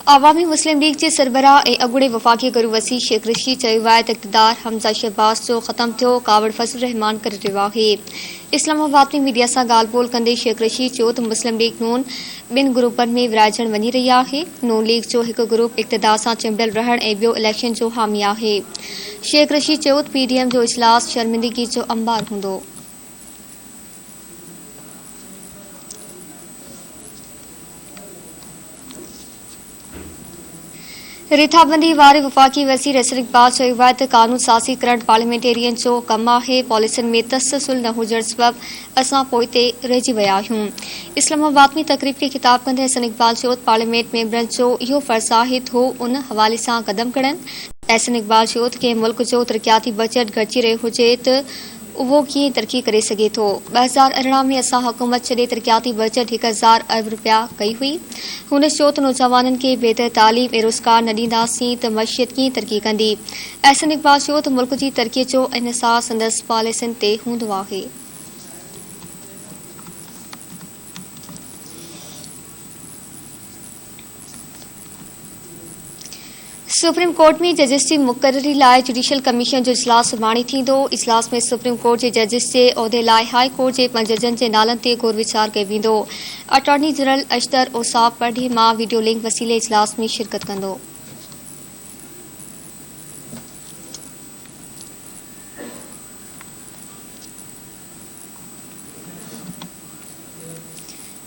अवामी मुस्लिम लीग के सरबराह ए अगुड़े वफाकी गुरु वसी शेख रशीद चयो इक़्तिदार हमजा शहबाज जो ख़त्म थियो कावड़ फजल रहमान करे रहियो आहे। इस्लामाबाद में मीडिया से ॻाल्हि ॿोल कंदे शेख रशीद चयो त मुस्लिम लीग नून ॿिनि ग्रुपनि में विराइजण वञी रही आहे। नून लीग जो हिकु ग्रुप इक़्तिदार सां चिंबियल रहण ऐं ॿियो इलेक्शन जो हामी आहे। शेख रशीद चयो त PDM जो इजलास शर्मिंदगी जो अंबार हूंदो। रिथाबंदी वारे वफाकी वज़ीर हसन इक़बाल चयो आहे त कानून साज़ी करण पार्लियामेंटेरियन जो कमु आहे। पॉलिसियुनि में तसलसल न हुजण सबबि असां पोइते रहिजी विया आहियूं। इस्लामाबाद में तक़रीब खे ख़िताब कंदे हसन इक़बाल चयो त पार्लियामेंट मेंबरनि जो इहो फ़र्ज़ु आहे त हू उन हवाले सां क़दम खणनि। हसन इक़बाल चयो त कंहिं मुल्क जो तरक़ियाती बजट घटिजी रहियो हुजे त उहो कीअं तरक़ी करे सघे थो। 2018 में असां हुकूमत छॾे तरक़ियाती बजट 1000 अरब रुपया कई हुई। हुन चयो त नौजवाननि खे बेहतर तालीम ऐं रोज़गार न ॾींदासीं त मईशत कीअं तरक़ी कंदी। अहसन इक़बाल चयो त मुल्क जी तरक़ीअ जो इन्हिसार संदसि पॉलिसियुनि ते हूंदो आहे। सुप्रीम कोर्ट में जजिस जी मुक़ररी लाइ जुडिशियल कमीशन जो इजलास सुभाणे थींदो। इजलास में सुप्रीम कोर्ट जे जजिस जे उहिदे लाइ हाई कोर्ट जे 5 जजनि जे नालनि ते गौर वीचार कयो वेंदो। अटॉर्नी जनरल अशतर ओसाफ परडे॒ मां वीडियो लिंक वसीले इजलास में शिरकत कंदो।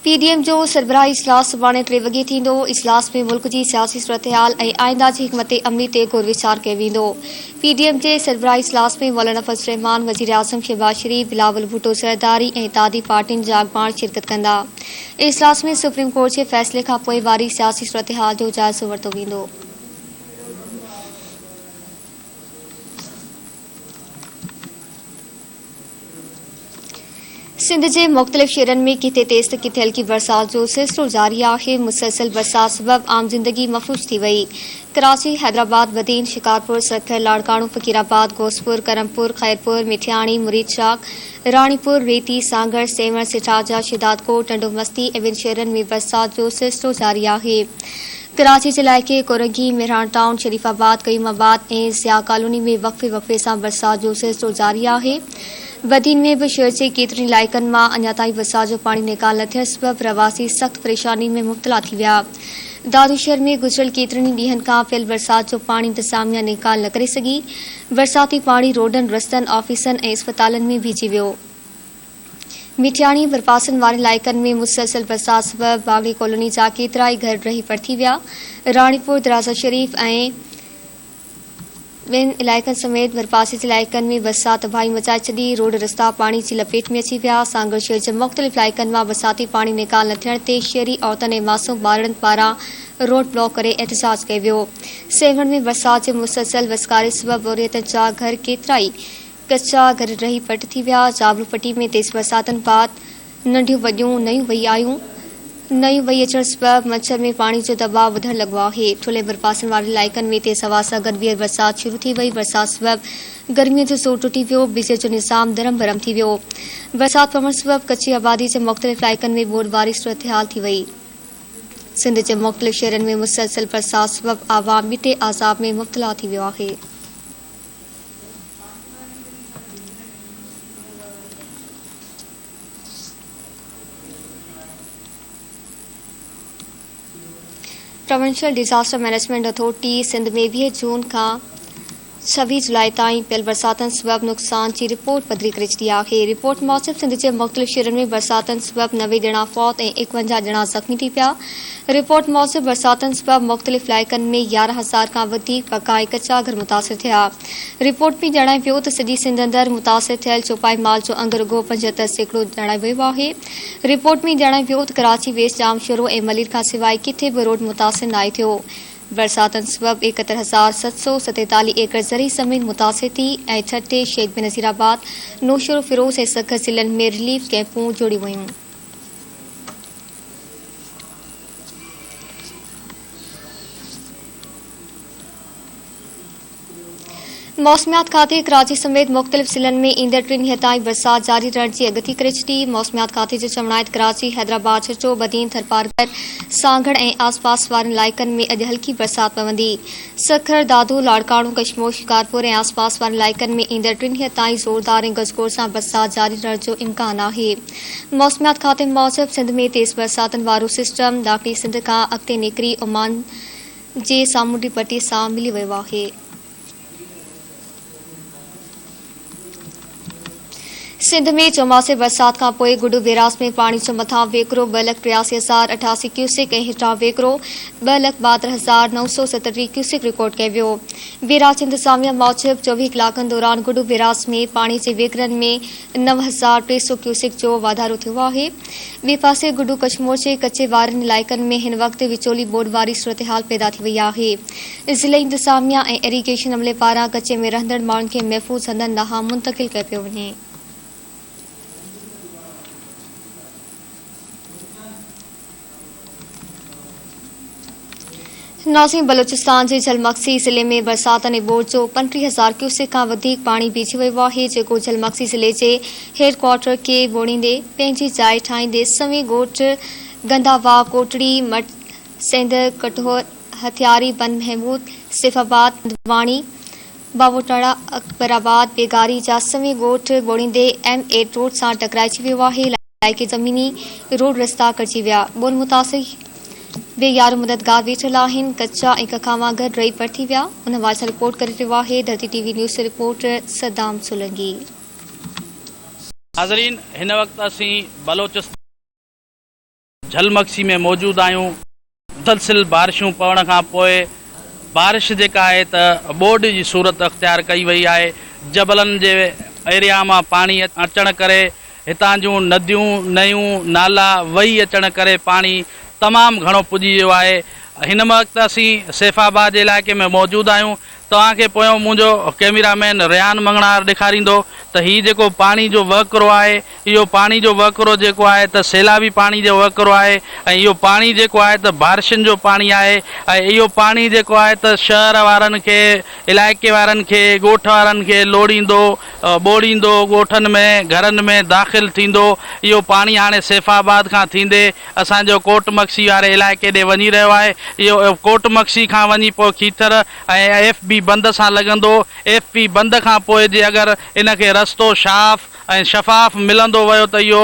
PDM जो सरबराही इजलास सुभाणे 3 वॻे थींदो। इजलास में मुल्क जी सियासी सूरतहाल ऐं आइंदा जी हिकमत अमली ते गौर वीचार कयो वेंदो। PDM जे सरबराही इजलास में मौलाना फजल रहमान, वज़ीर आज़म शहबाज शरीफ, बिलावल भुट्टो ज़रदारी ऐं इत्तेहादी पार्टियुनि जा अॻवान शिरकत कंदा। इजलास में सुप्रीम कोर्ट जे फ़ैसिले खां पोइ वारी सियासी सूरतहाल जो जाइज़ो वरितो वेंदो। सिंध जे मुख़्तलिफ़ शहरनि में किथे तेज़ त किथे हल्की बरसात जो सिलसिलो जारी आहे। मुसलसल बरसात सबबि आम जिंदगी मफ़लूज थी वई। कराची, हैदराबाद, बदीन, शिकारपुर, सरखल, लाड़काणू, फ़कीराबाद, घोसपुर, करमपुर, खैरपुर, मिठियाणी, मुरीदशाख, राणीपुर, रेती, सांगड़, सेवण, सिटाजा, शिदातकोट, टंडो मस्ती ऐं ॿिनि शहरनि में बरसात जो सिलसिलो जारी आहे। कराची जे इलाइक़े कोरंगी, मेहरान टाउन, शरीफाबाद, कयूमाबाद ऐं ज़िया कॉलोनी में वक़्फ़े वक़्फ़े सां बरसात जो सिलसिलो जारी आहे। बदीन में भी शहर जे केतिरनि इलाइक़नि मां अञा ताईं बरसात जो पाणी निकाल न थियण सबबि रवासी सख़्त परेशानी में मुब्तला थी विया। दादूशहर में गुज़िरियल केतिरनि ॾींहनि खां पियल बरसात जो पाणी इंतिज़ामिया निकाल न करे सघी। बरसाती पाणी रोडनि, रस्तनि, ऑफिसनि ऐं अस्पतालनि में भीजी वियो। मिठियाणी भरपासनि वारे इलाइक़नि में मुसलसल बरसात सबबि बागड़ी कॉलोनी जा केतिरा ई घर रही पर थी विया। राणीपुर, दराजा शरीफ ऐं ॿिनि इलाइक़नि समेत भरपासे जे इलाइक़नि में बरसात तबाही मचाए छॾी। रोड रस्ता पाणी जी लपेट में अची विया। सांगड़ शहर जे मुख़्तलिफ़ इलाइक़नि मां बरसाती पाणी निकाल न थियण ते शहरी औरतुनि ऐं मासूम ॿारनि पारां रोड ब्लॉक करे एहतजाज कयो वियो। सेवण में बरसात जे मुसलसल वसकारे सबबि बोरियतनि जा घर केतिरा ई कचा घर रही पट थी विया। जाबलूपट्टी में तेज़ बरसातनि बाद नंढियूं वॾियूं नयूं वही अचण सबबि मच्छर में पाणी जो दबाव वधण लॻो आहे। थुल्हे बरपासनि वारे इलाइक़नि में तेज़ हवा सां गॾु ॿीहर बरसात शुरू थी वई। बरसात सबबि गर्मीअ जो ज़ोर टुटी वियो। बिजली जो निज़ाम दरम भरम थी वियो। बरसात पवण सबबि कच्ची आबादी जे मुख़्तलिफ़ इलाइक़नि में ॿोॾि वारी सूरतहाल थी वई। सिंध जे मुख़्तलिफ़ शहरनि में मुसलसल बरसात सबबि आवाम मिटे आज़ाब में मुब्तला थी वियो आहे। Provincial disaster management authority Sindh में 20 जून खां 26 जुलाई ताईं पियल बरसातनि सबबि नुक़सान जी रिपोर्ट पधरी करे छॾी आहे। रिपोर्ट मूजिबि सिंध जे मुख़्तलिफ़ शहरनि में बरसातनि सबबि 90 ॼणा फौत ऐं 51 ॼणा ज़ख़्मी थी पिया। रिपोर्ट मूजिबि बरसातनि सबबि मुख़्तलिफ़ इलाइक़नि में 11,000 खां वधीक पका ऐं कचा घर मुतासिर थिया। रिपोर्ट में ॼाणायो वियो त सॼी सिंध अंदरि मुतासिर थियल चौपाई माल जो अंग रुॻो 75% ॼाणायो वियो आहे। रिपोर्ट में ॼाणायो वियो त कराची वेस्ट जाम शोरो ऐं मलिर खां सवाइ किथे बि रोड मुतासिर न आहे थियो। बरसातनि सबबि 71,747 एकड़ ज़रई ज़मीन मुतासिर थी ऐं छठे शेख बेनज़ीराबाद, नौशहरो, फिरोज़ ऐं सखर ज़िलनि में रिलीफ कैंपूं जोड़ियूं वयूं। मौसमियात खाते कराची समेत मुख्तलिफ ज़िलनि में ईंदड़ 3 ॾींहं ताईं बरसात जारी रहण जी अॻकथी करे छॾी। मौसमियात खाते जो चवणु आहे त कराची, हैदराबाद, छछो, बदीन, थरपारकर, सांगड़ ऐं आसपास वारनि इलाइक़नि में अॼु हल्की बरसात पवंदी। सखर, दादू, लाड़काणू, कशमोर, शिकारपुर ऐं आसपास वारनि इलाइक़नि में ईंदड़ 3 ॾींहं ताईं ज़ोरदार ऐं गज़गोड़ सां बरसात जारी रहण जो इम्कान आहे। मौसमियात खाते मूजिबि सिंध में तेज़ बरसातनि वारो सिस्टम ॾाखिली सिंध खां अॻिते निकिरी ओमान जे सामूंडी पटीअ सां मिली वियो आहे। सिंध में चौमासे बरसात खां पोइ गुडू बैराज में पाणी जो मथां वेकिरो 2,83,088 क्यूसेक ऐं हेठां वेकिरो 2,72,937 क्यूसेक रिकॉर्ड कयो वियो। बैराज इंतज़ामिया मूजिबि 24 कलाकनि दौरान गुडू बैराज में पाणी जे वेकिरनि में 9,300 क्यूसेक जो वाधारो थियो आहे। ॿिए पासे गुडू कशमोर जे कचे वारनि इलाइक़नि में हिन वक़्तु विचोली बोर्ड वारी सूरतहाल पैदा थी वई आहे। ज़िले इंतज़ामिया ऐं इरीगेशन अमले पारां कचे में रहंदड़ माण्हुनि खे महफ़ूज़ हंधनि ॾांहुं मुंतक़िल कयो पियो वञे। नाज़रीन, बलोचिस्तान जे झलमक्सी ज़िले में बरसातनि ऐं बोर्ड जो 35,000 क्यूसेक खां वधीक पाणी बीठी वियो आहे, जेको झलमक्सी ज़िले जे हेडक्वार्टर खे ॿोड़ींदे पंहिंजी जाइ ठाहींदे सवी ॻोठ गंदावा, कोटड़ी, मट सिंध, कठोर, हथियारी, बन महमूद, सैफाबाद, हंदवाणी, बावोटाड़ा, अकबराबाद, बेगारी जा सवी ॻोठ ॿोड़ींदे M8 रोड सां टकराइजी वियो आहे। इलाइक़े ज़मीनी रोड रस्ता कटिजी विया। ॿोन मुतासिर बेयार मददगार वेठल आहिनि। कच्चा ऐं कखावां गॾु रही परथी विया। उन हवाले सां रिपोर्ट करे रहियो आहे धरती TV news reporter Saddam Solanki. नाज़रीन, हिन वक़्तु असीं बलोचिस्तान झलमक्सी में मौजूद आहियूं। मुसलसिल बारिशूं पवण खां पोइ बारिश जेका आहे त बोड जी सूरत अख़्तियार कई वई आहे। जबलनि जे एरिया मां पाणी अचण करे हितां जूं नदियूं, नयूं, नाला वही अचण करे पाणी तमामु घणो पुॼी वियो आहे। हिन वक़्तु असीं सैफाबाद जे इलाइक़े में मौजूदु आहियूं। तव्हांखे पोयों मुंहिंजो कैमरामैन रियान मंगणार ॾेखारींदो त हीउ जेको पाणी जो वहकिरो आहे, इहो पाणी जो वहकिरो जेको आहे त सैलाबी पाणी जो वहकिरो आहे ऐं इहो पाणी जेको आहे त बारिशुनि जो पाणी आहे ऐं इहो पाणी जेको आहे त शहर वारनि खे, इलाइक़े वारनि खे, ॻोठ वारनि खे लोड़ींदो, ॿोड़ींदो, ॻोठनि में, घरनि में दाख़िल थींदो। इहो पाणी हाणे सैफाबाद खां थींदे असांजो कोटमक्सी वारे इलाइक़े ॾे वञी रहियो आहे। इहो कोटमक्सी खां वञी पोइ खीथर ऐं FB बंद सां लॻंदो। FB बंद खां पोइ जे अगरि इनखे रस्तो साफ़ ऐं शफ़ाफ़ मिलंदो वियो त इहो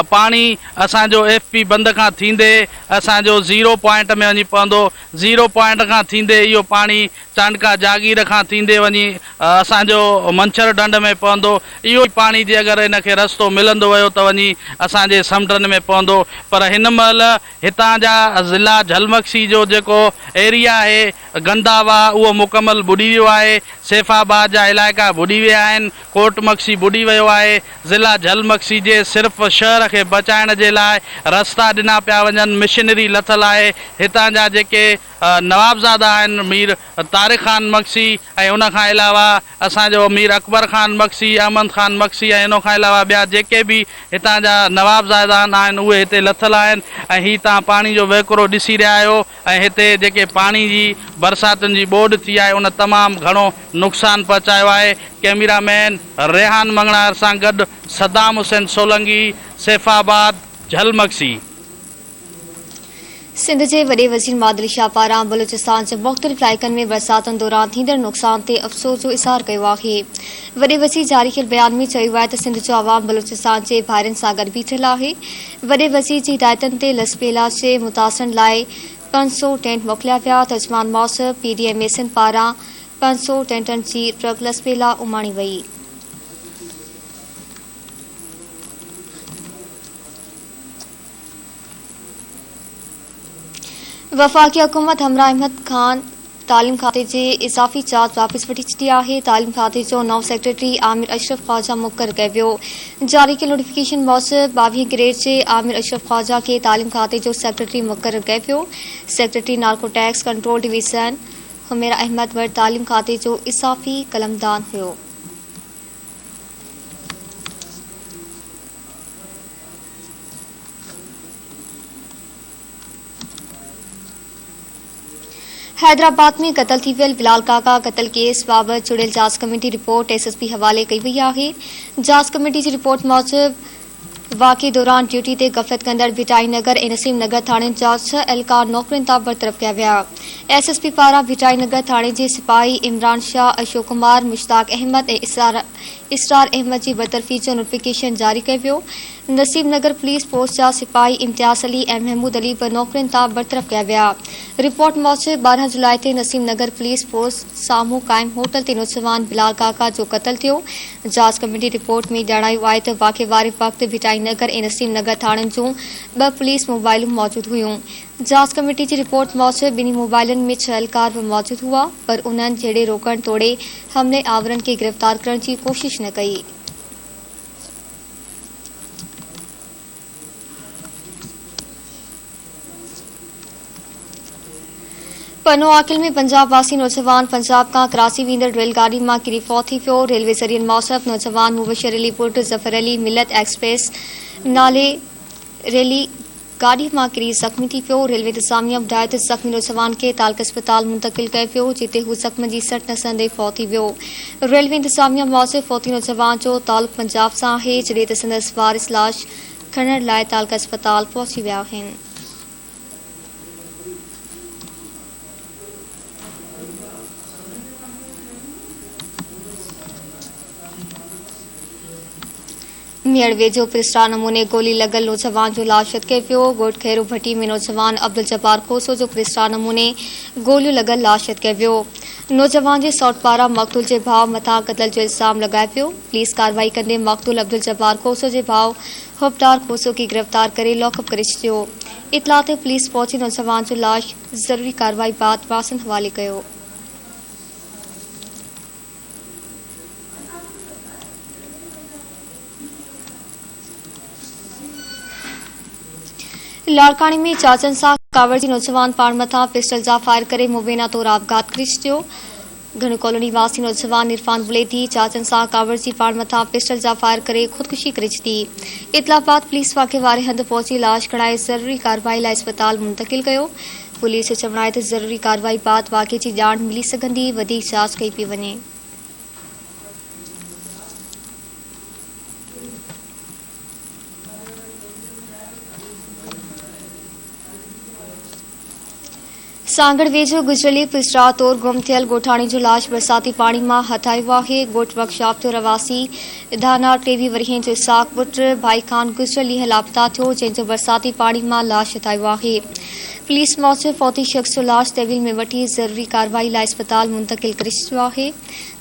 पाणी असांजो FB बंद खां थींदे असांजो 0 पॉइंट में वञी पवंदो। 0 पॉइंट खां थींदे इहो पाणी चांडका जागीर खां थींदे वञी असांजो मंछर ढंढ में पवंदो। इहो पाणी जे अगरि इनखे रस्तो मिलंदो वियो त वञी असांजे समुंडनि में पवंदो। पर हिन महिल हितां जा ज़िला झलमक्सी जो जेको एरिया आहे गंदावा, उहो मुकमल बुॾी वियो आहे। सैफाबाद जा इलाइक़ा बुॾी विया आहिनि। कोटमक्सी बुॾी वियो आहे। ज़िला झलमक्सी जे सिर्फ़ु शहर खे बचाइण जे लाइ रस्ता ॾिना पिया वञनि, मिशनरी लथल आहे। हितां जा जेके नवाबज़ादा आहिनि, मीर तारिक ख़ान मक्सी ऐं उनखां अलावा असांजो मीर अकबर ख़ान मक्सी, अहमद ख़ान मक्सी ऐं इन खां अलावा ॿिया जेके बि हितां जा नवाबज़ादा आहिनि उहे हिते लथल आहिनि। ऐं हीअ तव्हां पाणी जो वहकिरो ॾिसी रहिया आहियो ऐं हिते जेके पाणी जी बरसातुनि जी ॿोॾि थी आहे उन तमामु घणो नुक़सानु पहुचायो आहे। कैमरामैन रेहान मंगणार सां गॾु सदाम हुसैन सोलंकी, सैफाबाद, झलमक्सी। सिंध जे वॾे वज़ीर मादली शाह पारां बलोचिस्तान जे मुख़्तलिफ़ इलाइक़नि में बरसातुनि दौरान थींदड़ नुक़सान ते अफ़सोस जो इज़हार कयो आहे। वॾे वज़ीर जारी कयल बयान में चयो आहे त सिंध जो आवाम बलोचिस्तान जे भाइरनि सां गॾु बीठल आहे। वॾे वज़ीर जी हिदायतुनि ते लसबेला जे मुतासिरनि लाइ 500 टेंट मोकिलिया विया। तर्जमान मौसम PDMA सिंध पारां 500 टेंटनि जी ट्रक लसबेला उमाणी वई। वफ़ाक़ी हुकूमत हमरा अहमद ख़ान तालीम खाते जे इज़ाफ़ी चार्ज वापसि वठी छॾी आहे। तालीम खाते जो नओं सेक्रेटरी आमिर अशरफ ख्वाजा मुक़ररु कयो वियो। जारी कयल नोटिफिकेशन मूजिबि 22 ग्रेड जे आमिर अशरफ ख्वाजा खे तालीम खाते जो सेक्रेटरी मुक़ररु कयो वियो। Secretary narcotics control division Humaira Ahmed वटि तालीम खाते जो इज़ाफ़ी कलमदान हुयो। हैदराबाद में कतल थी वियल बिलाल काका कतल केस बाबत जुड़ियल जांच कमेटी रिपोर्ट एसएसपी हवाले कई वई आहे। जांच कमेटी जी रिपोर्ट मूजिब वाक़े दौरान ड्यूटी ते गफ़लत कंदड़ भिटाई नगर ऐं नसीम नगर थाणे जा 6 एहलकार नौकरियुनि तां बरतरफ़ कया विया। एसएसपी पारां भिटाई नगर थाणे जे सिपाही इमरान शाह, अशोक कुमार, मुश्ताक अहमद ऐं इसरार अहमद जी बरतरफ़ी जो नोटिफिकेशन जारी कयो वियो। नसीम नगर पुलिस पोस्ट जा सिपाही इम्तियाज़ अली ऐं महमूद अली बि नौकरियुनि तां बरतरफ़ कया विया। रिपोर्ट मूजिब 12 जुलाई ते नसीम नगर पुलिस पोस्ट साम्हूं क़ाइम होटल ते नौजवान बिलाल काका जो क़त्ल थियो। जांच कमेटी रिपोर्ट में ॼाणायो आहे त वाक़े वारे वक़्तु भिटाई नगर ऐं नसीम नगर थाणनि जूं 2 पुलिस मोबाइलूं मौजूद हुयूं। जांच कमेटी जी रिपोर्ट मूजिब ॿिन्ही मोबाइलनि में 6 एहलकार बि मौजूद हुआ, पर उन्हनि जहिड़े रोकण तोड़े हमले आवरनि खे गिरफ़्तार करण जी कोशिश न कई। पनो आकिल में पंजाब वासी नौजवान पंजाब का कराची वेंदड़ रेलगाड़ी में किरी फौत थी वियो। रेलवे ज़रियनि मौसफ़ नौजवान मुबशर अली पुट ज़फ़र अली मिलत एक्सप्रेस नाले रेली गाड़ी में किरी ज़ख़्मी थी वियो। रेलवे इंतज़ामिया ॿुधाए त ज़ख़्मी नौजवान खे तालक अस्पताल मुंतक़िल कयो वियो, जिते हू ज़ख़्म जी सट नसंदे फौत थी वियो। रेलवे इंतज़ामिया मूजिब फौती नौजवान जो तालुक़ पंजाब सां आहे, जॾहिं त संदसि वारिस लाश खणण लाइ तालक अस्पताल पहुची विया आहिनि। मेड़ वेझो पिरस्टा नमूने गोली लॻल नौजवान जो लाश कयो वियो। ॻोठ खैरो भट्टी में नौजवान अब्दुल जब्बार खोसो जो पिरस्टा नमूने गोलियूं लॻल लाश कयो वियो। नौजवान जे सौट पारां मक़तूल जे भाउ मथां क़त्ल जो इल्ज़ाम लॻायो वियो। पुलिस कार्रवाई कंदे मक़तूल अब्दुल जब्बार खोसो जे भाउ हुबदार खोसो खे गिरफ़्तार करे लॉकअप करे छॾियो। इतला ते पुलिस पहुची नौजवान जो लाश ज़रूरी कार्रवाई बाद वासन हवाले कयो। लाड़कानी में चाचन सां कावड़ जी नौजवान पाण मथां पिस्टल जा फायर करे मुबैना तौर आपघात करे छॾियो। घण कॉलोनी वासी नौजवान इरफान बुलेदी चाचन सां कावड़ जी पाण मथां पिस्टल जा फायर करे ख़ुदकुशी करे छॾी। इतला बाद पुलिस वाक़े वारे हंधि पहुची लाश खणाए ज़रूरी कार्रवाई लाइ अस्पताल मुंतक़िल कयो। पुलिस जो चवणु आहे त ज़रूरी कार्रवाई बाद वाक़े जी ॼाण मिली सघंदी, वधीक जांच कई पई वञे। सांगड़ वेझो गुजरली पिस्टा तौर गुम थियल ॻोठाणी जो लाश बरसाती पाणी में हथायो आहे। ॻोठ वर्कशॉप जो रवासी धाना 23 वरियं जो इसाक पुट भाई खान गुजरली लापता थियो, जंहिंजो बरसाती पाणी में लाश हथायो आहे। पुलिस मूजिब फौती शख़्स जो लाश तहवील में वठी ज़रूरी कार्रवाई लाइ अस्पताल मुंतक़िल करे छॾियो आहे।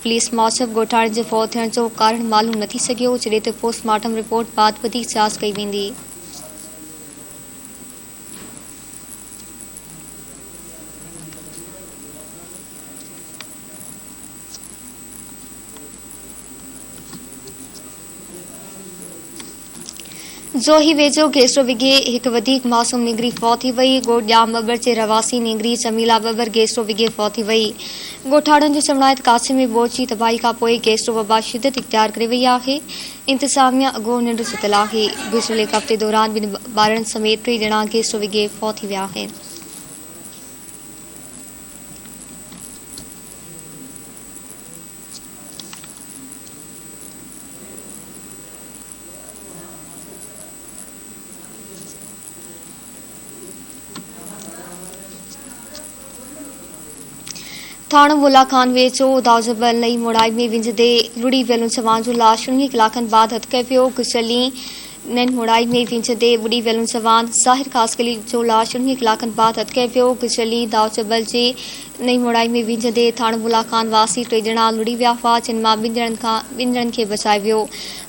पुलिस मूजिब ॻोठाणे जे फौत थियण जो कारण मालूम न थी सघियो, जॾहिं त पोस्टमार्टम रिपोर्ट बाद वधीक जांच कई वेंदी। जोही वेझो गेस्टो विघे एक वधीक मासूम निगरी फौत थी वई। ॻोठ ॼाम बबर जे रवासी निगरी जमीला बबर गेस्टो विघे फौत थी वई। ॻोठाणनि जो चवणु आहे त कासे में बोट जी तबाही खां पोइ गेस्टो वबा शिदत इख्तियार करे वई आहे। इंतज़ामिया अॻो निंड सुतल आहे। गुज़िरियल हफ़्ते दौरान ॿिनि ॿारनि समेत 3 ॼणा गेस्टो विघे फौत थी विया आहिनि। थाणो मुला खान वेझो दाऊजबल नई मोड़ाई में विंझदे लुड़ी वियल जवान जो लाश 9 कलाकनि बाद हथ कयो वियो। गुजरली नई मोड़ाई में विंझदे बुड़ी वियल जवान ज़ाहिर ख़ासकली जो लाश 9 कलाकनि बाद हथ कयो वियो। गुजरली दाऊजबल जे नई मोड़ाई में विंझदे थाणो मुला खान वासी 3 ॼणा लुड़ी विया हुआ, जिन मां 2 ॼणनि खे बचायो वियो।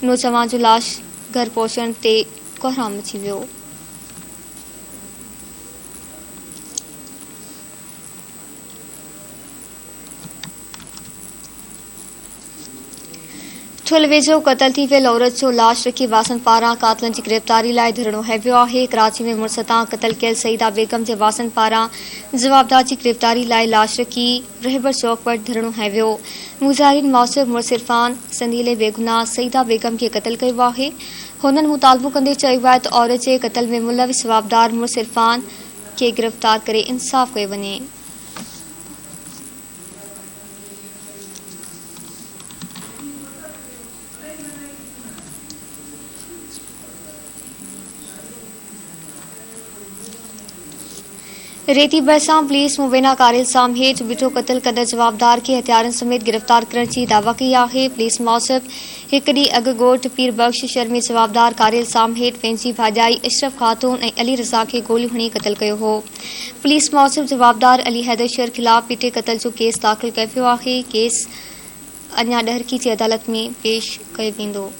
नौजवान जो लाश घर पहुचण ते कोहराम मची वियो। ठुल वेझो क़त्ल थी वियल औरत जो लाश रखी वासन पारां कातलनि जी गिरफ़्तारी लाइ धरणो हंयो आहे। कराची में मुड़ुस तां क़त्ल कयल सईदा बेगम जे वासन पारां जवाबदार जी गिरफ़्तारी लाइ लाश रखी रहबर चौक वटि धरणो हंयो वियो। मुज़ाहिरीन मूजिब मुड़ुस इरफान संदीले बेगुनाह सईदा बेगम खे क़त्ल कयो आहे। हुननि मुतालबो कंदे चयो आहे त औरत जे क़त्ल में मुलविस जवाबदार मुड़ुस इरफान खे गिरफ़्तार करे इंसाफ़ कयो वञे। रेती बरसां पुलिस मुबैना कार इल्ज़ाम हेठि बिठो क़त्ल कंदड़ जवाबदार खे हथियारनि समेत गिरफ़्तार करण जी दावा कई आहे। पुलिस मौसब हिकु ॾींहुं अॻु ॻोठ पीर बख़्श शहर में जवाबदार कार इल्ज़ाम हेठि पंहिंजी भाॼाई अशरफ ख़ातून ऐं अली रज़ा खे गोलियूं हणी क़त्ल कयो हो। पुलिस मौसब जवाबदार अली हैदर शहर ख़िलाफ़ पीटे क़त्ल जो केस दाख़िल कयो वियो आहे। केस अञा ॾहरकी जी अदालत में पेश कयो वेंदो।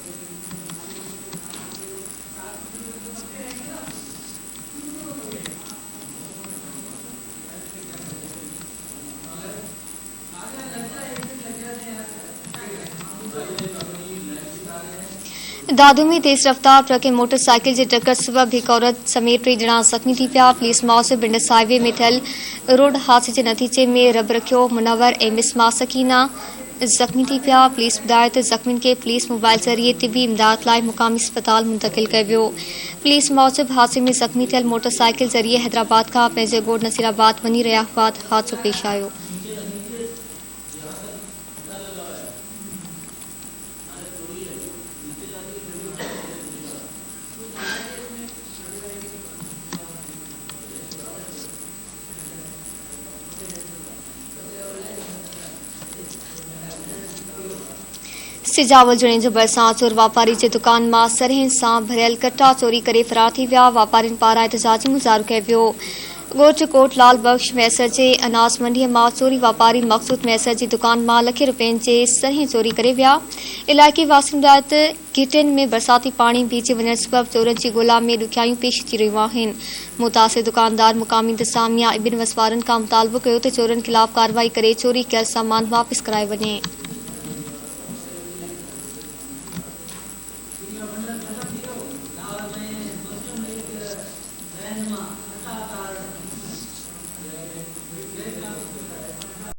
दादू में तेज़ रफ्तार ट्रक ऐं मोटरसाइकिल जे टक्कर सबबि हिकु औरत समेत टे ॼणा ज़ख़्मी थी पिया। पुलिस मौसब बिंडस हाईवे में थियल रोड हादसे जे नतीजे में रब रखियो मुनवर ऐं मिसमा सकीना ज़ख़्मी थी पिया। पुलिस ॿुधाए त ज़ख़्मियुनि खे पुलिस मोबाइल ज़रिए तिबी इमदाद लाइ मुक़ामी अस्पताल मुंतक़िल कयो वियो। पुलिस मौसब हादसे में ज़ख़्मी थियल मोटरसाइकिल ज़रिए हैदराबाद खां पंहिंजे ॻोठ नसीराबाद वञी रहिया हुआ त हादसो पेश आयो। सिजावल जुड़े जो बरसां चोर वापारी जे दुकान मां सरहन सां भरियल कट्टा चोरी करे फरार थी विया। वापारियुनि पारां एहतजाजी मुज़ाहिरो कयो वियो। ॻोठ कोट लाल बख़्श मैसर जे अनाज मंडीअ मां चोरी वापारी मक़सूद मैसर जी दुकान मां लखे रुपयनि जे सरहं चोरी करे विया। इलाइक़े वासियुनि ॿुधायो त घिटियुनि में बरसाती पाणी बीहजी वञण सबबि चोरनि जी ॻोल्हा में ॾुखियायूं पेश थी रहियूं आहिनि। मुतासिर दुकानदार मुक़ामी इंतिज़ामिया ऐं ॿिनि वसवारनि खां मुतालबो कयो त चोरनि ख़िलाफ़ कार्रवाई करे चोरी कयल सामान वापसि कराए वञे।